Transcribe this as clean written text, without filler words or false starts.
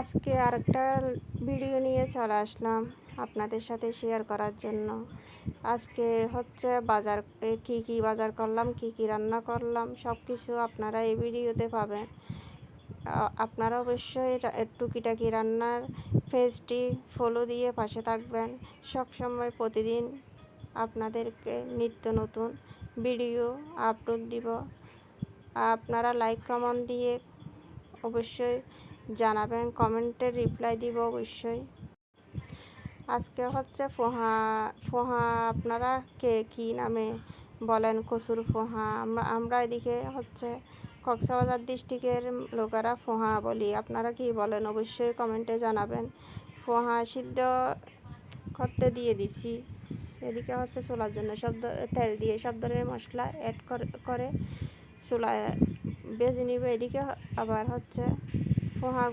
আজকে আরেকটা ভিডিও নিয়ে চলে আসলাম আপনাদের সাথে শেয়ার করার জন্য। আজকে হচ্ছে কি বাজার করলাম, কি রান্না করলাম, সব কিছু আপনারা এই ভিডিওতে পাবেন। আপনারা অবশ্যই টুকিটাকি রান্নার পেজটি ফলো দিয়ে পাশে থাকবেন। সবসময় প্রতিদিন আপনাদেরকে নিত্য নতুন ভিডিও আপলোড দিব। আপনারা লাইক কমেন্ট দিয়ে অবশ্যই জানাবেন, কমেন্টের রিপ্লাই দিব অবশ্যই। আজকে হচ্ছে পোহা আপনারা কে কী নামে বলেন? কচুর পোহা। আমরা এদিকে হচ্ছে কক্সবাজার ডিস্ট্রিক্টের লোকেরা পোহা বলি। আপনারা কি বলেন অবশ্যই কমেন্টে জানাবেন। পোহা সিদ্ধ করতে দিয়ে দিছি। এদিকে হচ্ছে চুলার জন্য তেল দিয়ে সব ধরনের মশলা অ্যাড করে চুলায় ভেজে নিবে। এদিকে আবার হচ্ছে পোহা